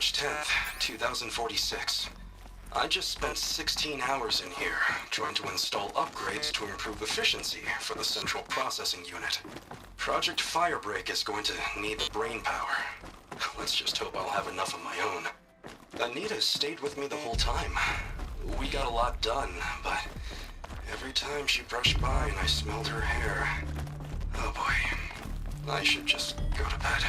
March 10th, 2046. I just spent 16 hours in here, trying to install upgrades to improve efficiency for the central processing unit. Project Firebreak is going to need the brain power. Let's just hope I'll have enough of my own. Anita stayed with me the whole time. We got a lot done, but every time she brushed by and I smelled her hair... Oh boy. I should just go to bed.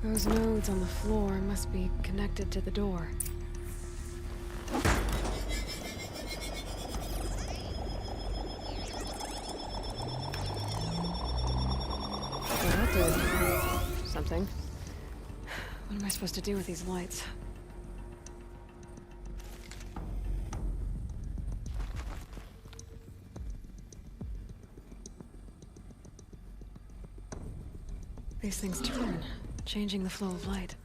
Those nodes on the floor must be connected to the door. Well, that did something. What am I supposed to do with these lights? These things turn, changing the flow of light.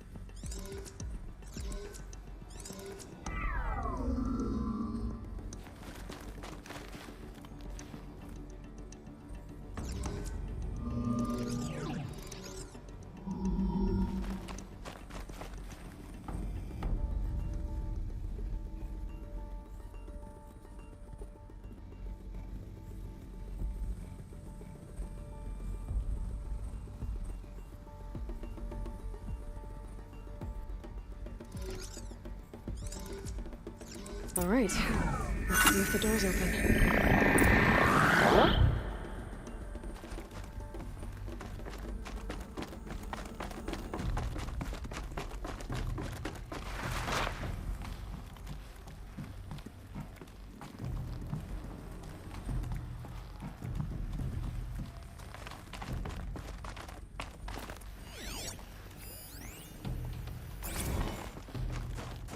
All right, let's see if the door's open.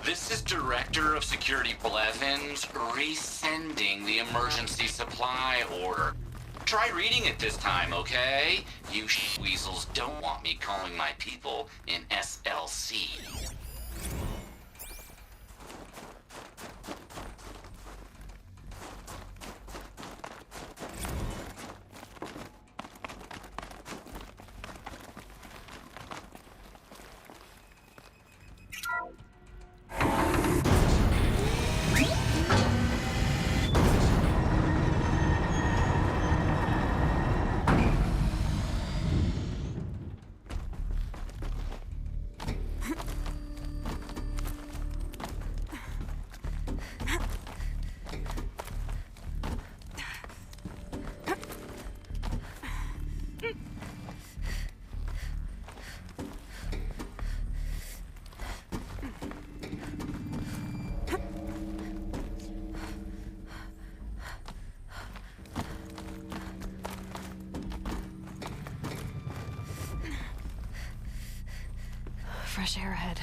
This is Director of Security Blevins resending the emergency supply order. Try reading it this time, okay? You weasels don't want me calling my people in SLC. Fresh air ahead.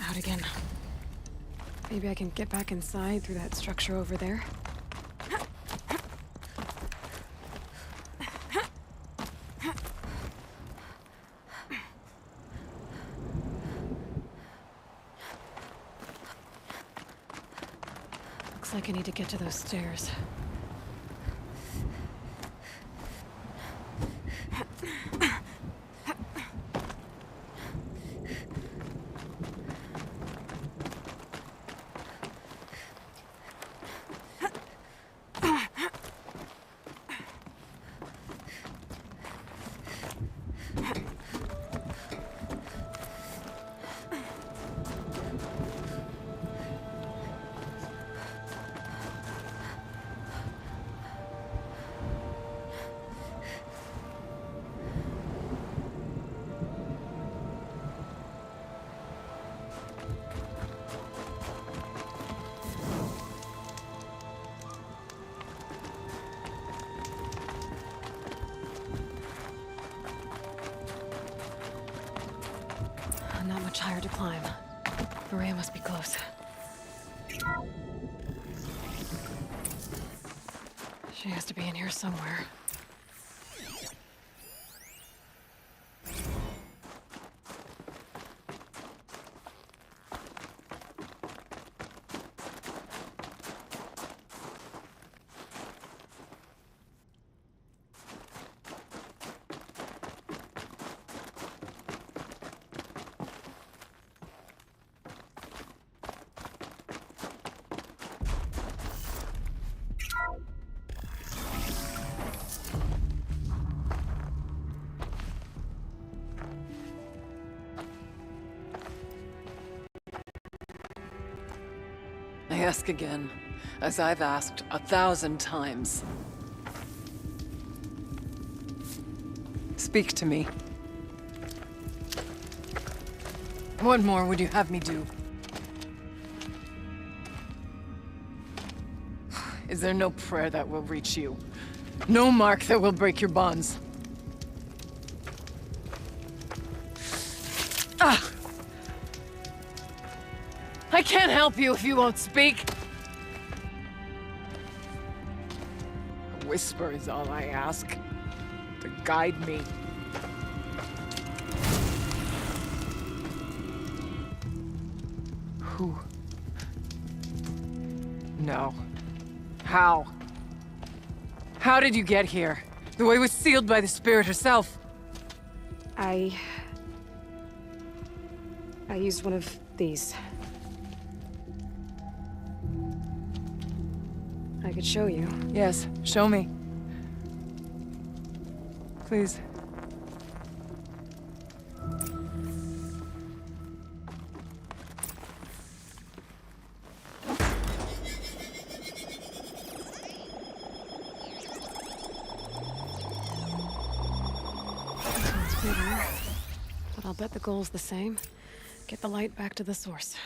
Out again. Maybe I can get back inside through that structure over there. Looks like I need to get to those stairs. much higher to climb. Ourea must be close. She has to be in here somewhere. I ask again, as I've asked 1,000 times. Speak to me. What more would you have me do? Is there no prayer that will reach you? No mark that will break your bonds? Ah! I can't help you if you won't speak. A whisper is all I ask, to guide me. Who? No. How? How did you get here? The way was sealed by the spirit herself. I used one of these. I could show you. Yes, show me. Please. Sounds bigger, but I'll bet the goal's the same. Get the light back to the source.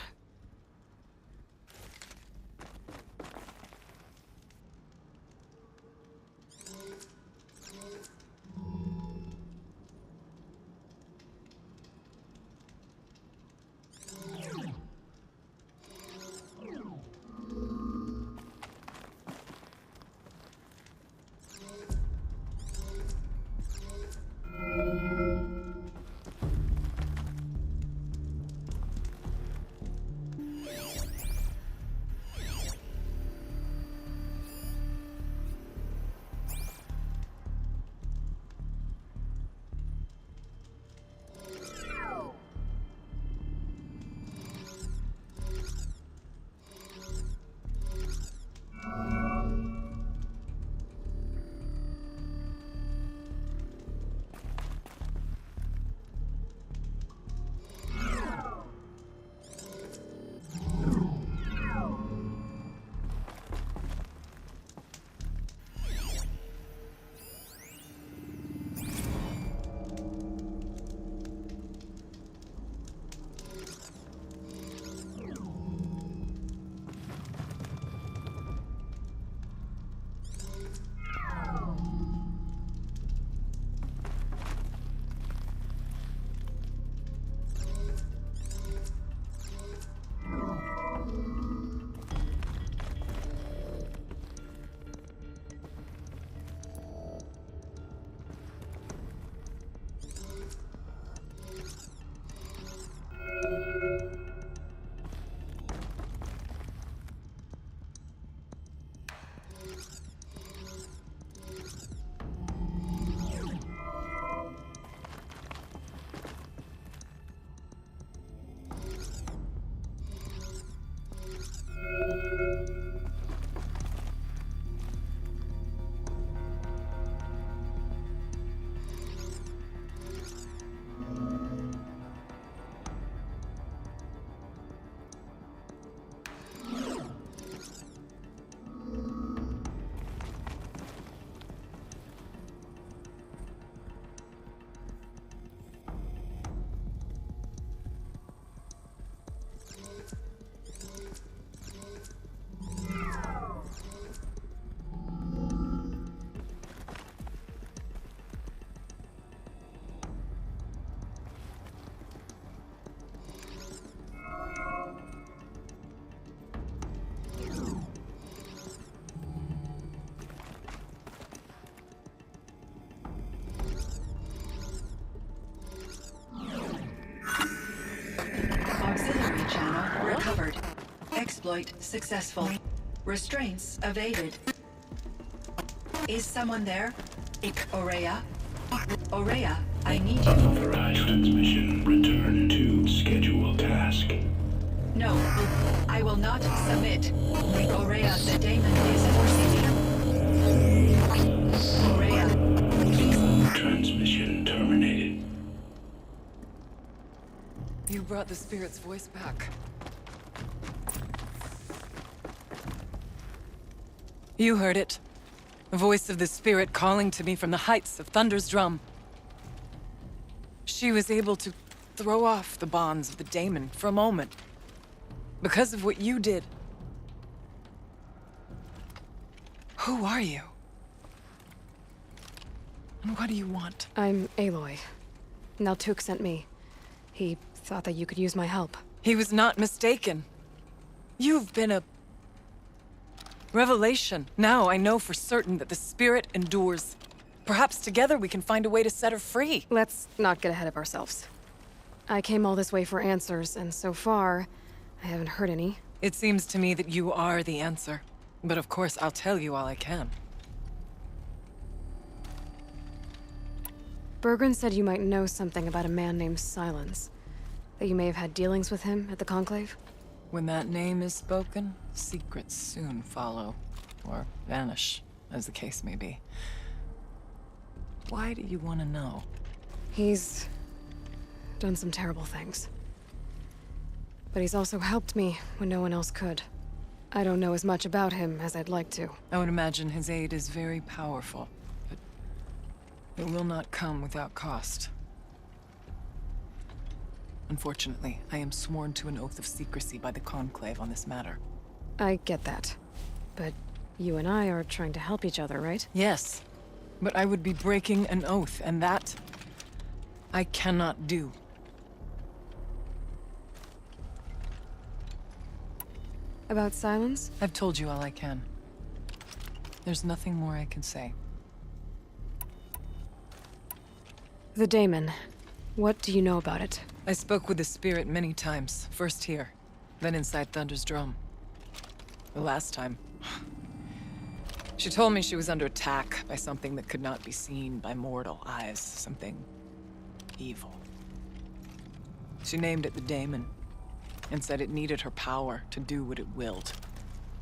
exploit successful. Restraints evaded. Is someone there? Ourea? Ourea, I need you. Authorized transmission. Return to scheduled task. No, I will not submit. Ourea, the daemon is forcing me. Ourea, please. Transmission terminated. You brought the spirit's voice back. You heard it. The voice of the spirit calling to me from the heights of Thunder's drum. She was able to throw off the bonds of the daemon for a moment. Because of what you did. Who are you? And what do you want? I'm Aloy. Naltuk sent me. He thought that you could use my help. He was not mistaken. You've been a revelation. Now I know for certain that the spirit endures. Perhaps together we can find a way to set her free. Let's not get ahead of ourselves. I came all this way for answers, and so far, I haven't heard any. It seems to me that you are the answer. But of course, I'll tell you all I can. Bergren said you might know something about a man named Silence. That you may have had dealings with him at the Conclave? When that name is spoken, secrets soon follow. Or vanish, as the case may be. Why do you want to know? He's done some terrible things. But he's also helped me when no one else could. I don't know as much about him as I'd like to. I would imagine his aid is very powerful, but it will not come without cost. Unfortunately, I am sworn to an oath of secrecy by the Conclave on this matter. I get that. But you and I are trying to help each other, right? Yes, but I would be breaking an oath, and that I cannot do. About Silence? I've told you all I can. There's nothing more I can say. The daemon. What do you know about it? I spoke with the spirit many times. First here, then inside Thunder's drum. The last time, she told me she was under attack by something that could not be seen by mortal eyes. Something evil. She named it the daemon, and said it needed her power to do what it willed.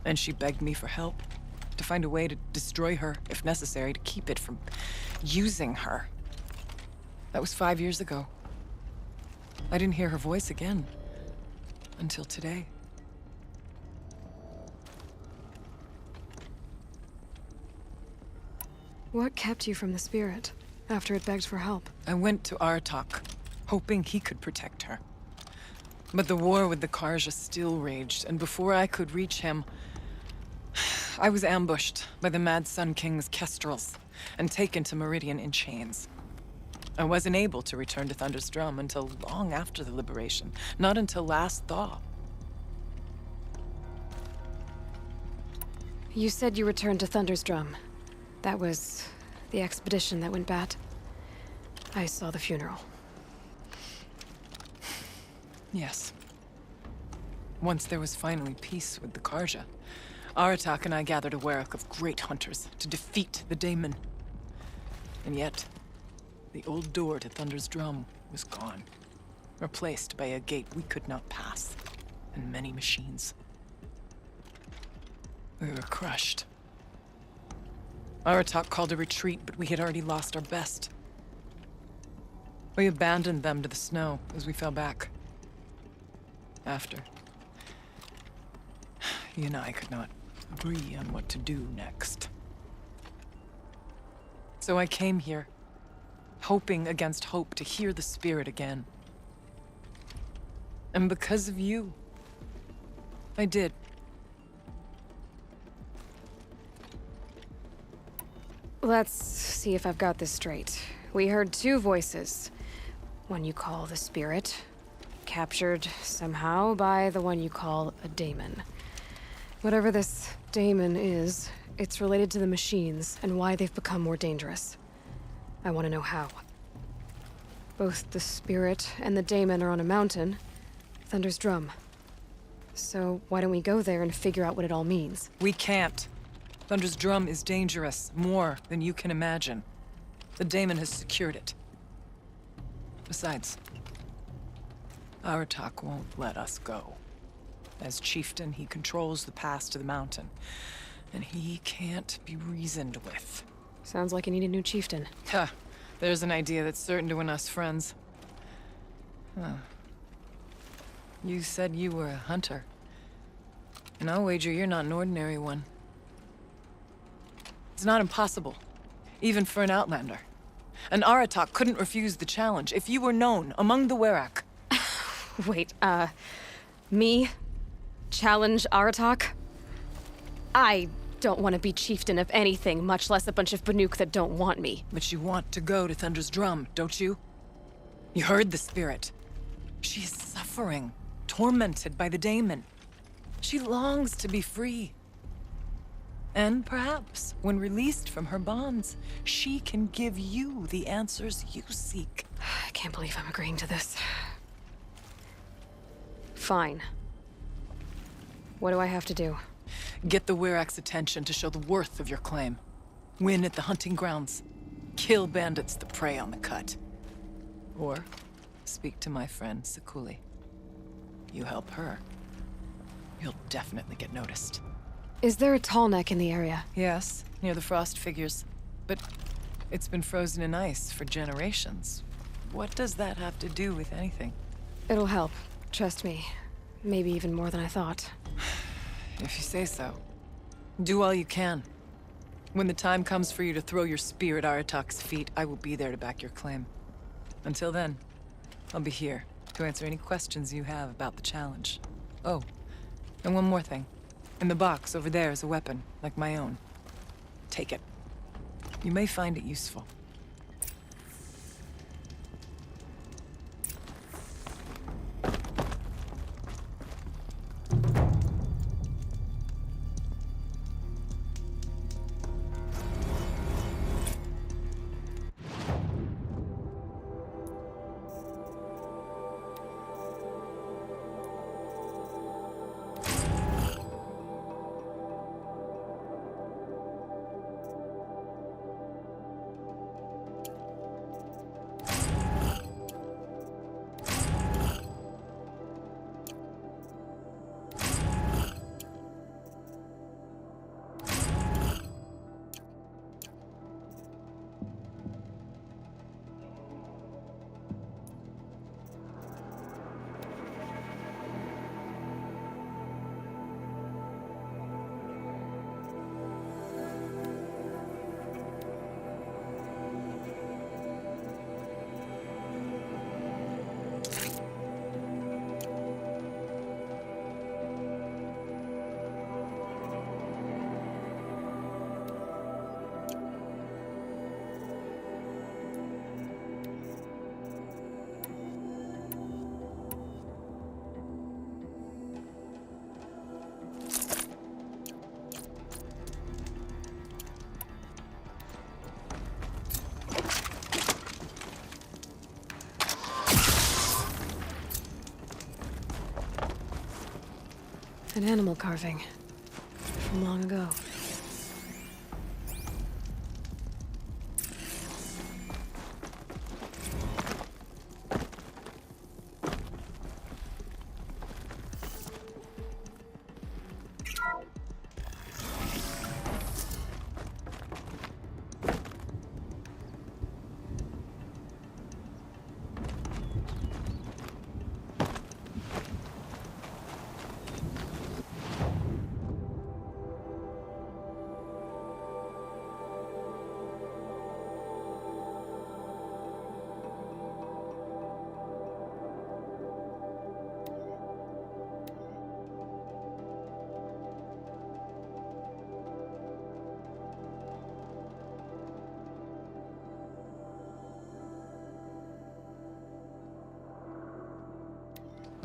And she begged me for help, to find a way to destroy her, if necessary, to keep it from using her. That was 5 years ago. I didn't hear her voice again, until today. What kept you from the spirit, after it begged for help? I went to Artok, hoping he could protect her. But the war with the Karja still raged, and before I could reach him, I was ambushed by the Mad Sun King's kestrels, and taken to Meridian in chains. I wasn't able to return to Thunder's drum until long after the liberation, not until last thaw. You said you returned to Thunder's drum. That was the expedition that went bad. I saw the funeral. Yes. Once there was finally peace with the Karja, Aratak and I gathered a Warwick of great hunters to defeat the daemon. And yet, the old door to Thunder's drum was gone, replaced by a gate we could not pass, and many machines. We were crushed. Aratak called a retreat, but we had already lost our best. We abandoned them to the snow as we fell back. After, he and I could not agree on what to do next. So I came here, hoping against hope to hear the spirit again. And because of you, I did. Let's see if I've got this straight. We heard two voices. One you call the spirit, captured somehow by the one you call a daemon. Whatever this daemon is, it's related to the machines and why they've become more dangerous. I want to know how. Both the spirit and the daemon are on a mountain, Thunder's drum. So why don't we go there and figure out what it all means? We can't. Thunder's drum is dangerous, more than you can imagine. The daemon has secured it. Besides, Robotic won't let us go. As chieftain, he controls the pass to the mountain, and he can't be reasoned with. Sounds like you need a new chieftain. Ha! There's an idea that's certain to win us friends. Huh. You said you were a hunter. And I'll wager you're not an ordinary one. It's not impossible, even for an outlander. An Robotic couldn't refuse the challenge if you were known among the Ourea. Wait, me? Challenge Robotic? I don't want to be chieftain of anything, much less a bunch of Banuk that don't want me. But you want to go to Thunder's drum, don't you? You heard the spirit. She is suffering, tormented by the daemon. She longs to be free. And perhaps, when released from her bonds, she can give you the answers you seek. I can't believe I'm agreeing to this. Fine. What do I have to do? Get the Ourea's attention to show the worth of your claim. Win at the hunting grounds. Kill bandits that prey on the cut. Or speak to my friend Sekuli. You help her, you'll definitely get noticed. Is there a tall neck in the area? Yes, near the frost figures. But it's been frozen in ice for generations. What does that have to do with anything? It'll help. Trust me. Maybe even more than I thought. If you say so. Do all you can. When the time comes for you to throw your spear at Robotic's feet, I will be there to back your claim. Until then, I'll be here to answer any questions you have about the challenge. Oh, and one more thing. In the box over there is a weapon, like my own. Take it. You may find it useful. An animal carving. From long ago.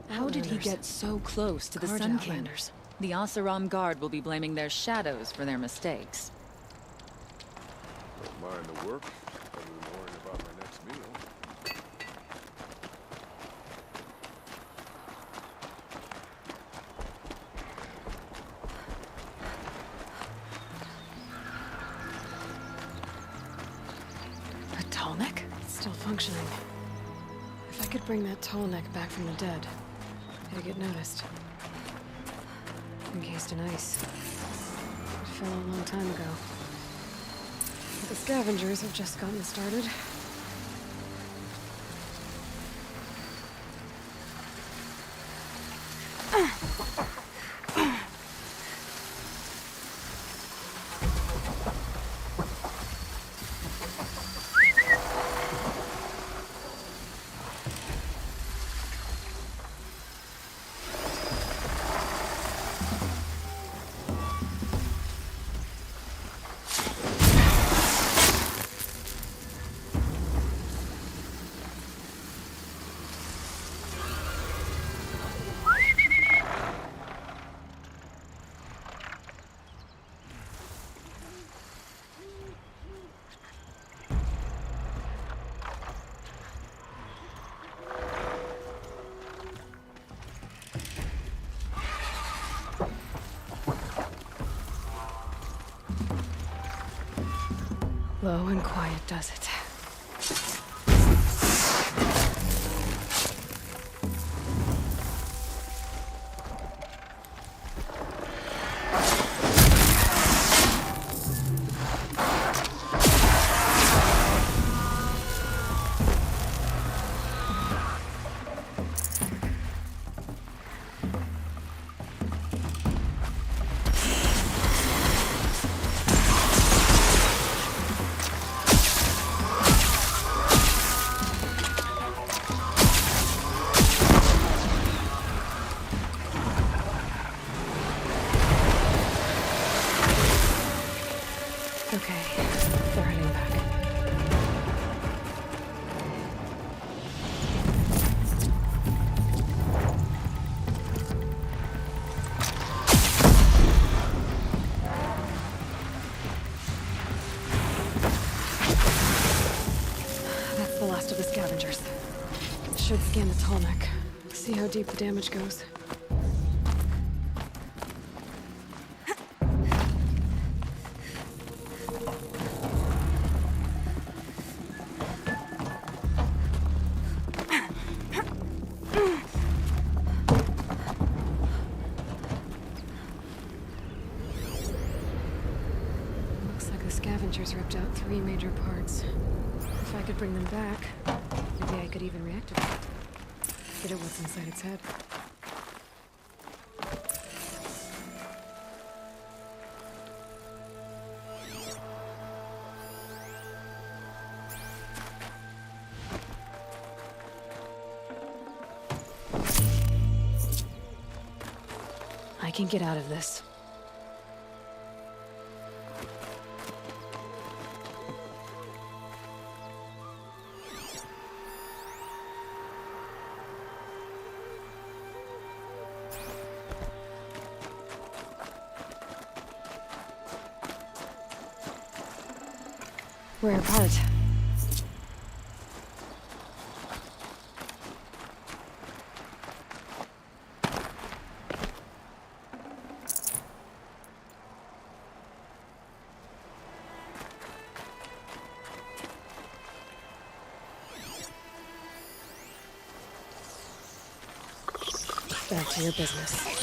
How did he get so close to the Sun King? Outlanders. The Oseram Guard will be blaming their shadows for their mistakes. Don't mind the work, other than worrying about my next meal. neck? It's still functioning. If I could bring that tall neck back from the dead, it'd get noticed. Encased in ice. It fell a long time ago. But the scavengers have just gotten started. Low and quiet does it. Okay, they're heading back. That's the last of the scavengers. Should scan the tall neck. See how deep the damage goes. Scavengers ripped out 3 major parts. If I could bring them back, maybe I could even reactivate it. Get at what's inside its head. I can get out of this. We're apart. Back to your business.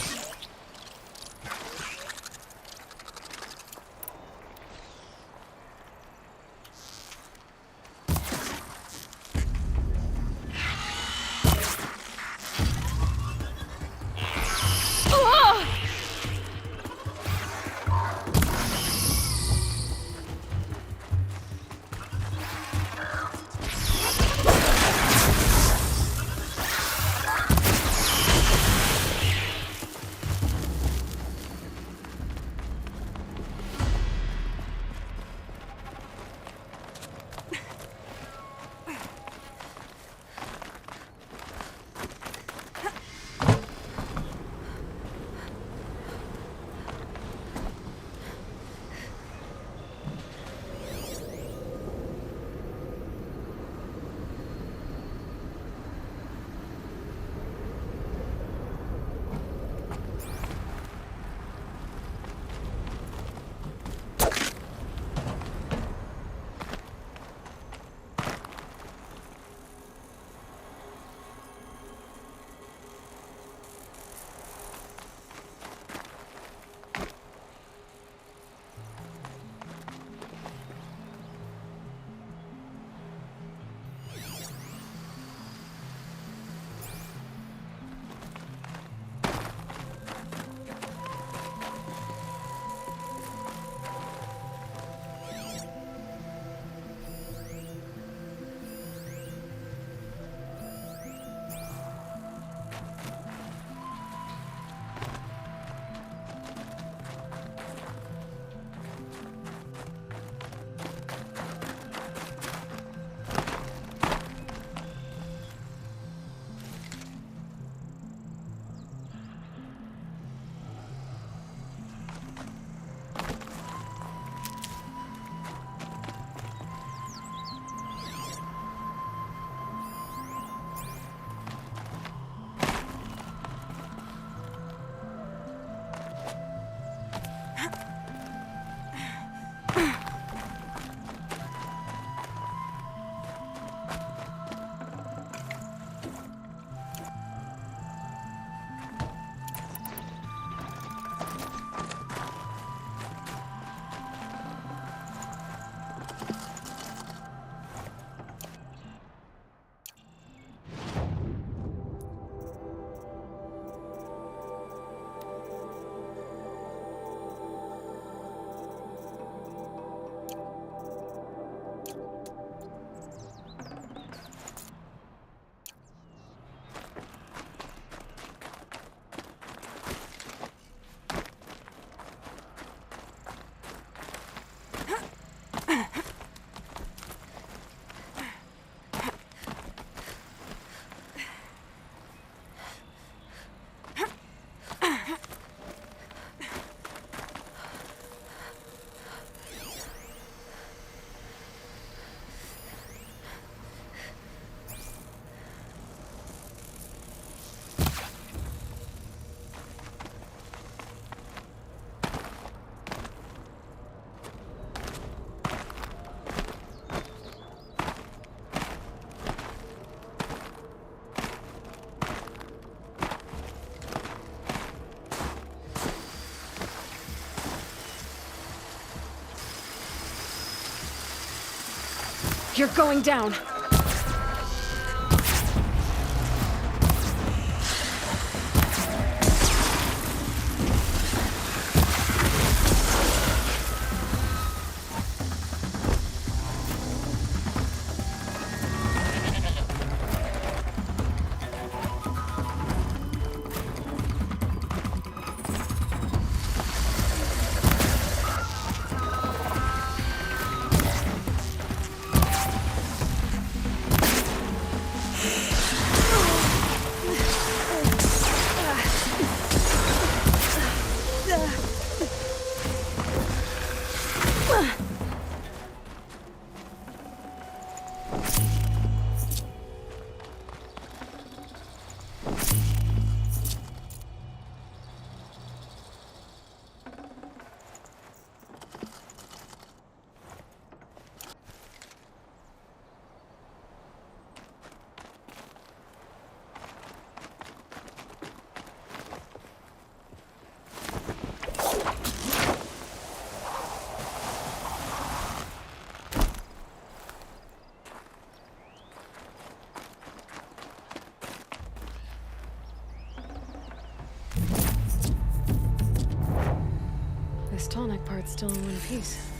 You're going down. This tonic part's still in one piece.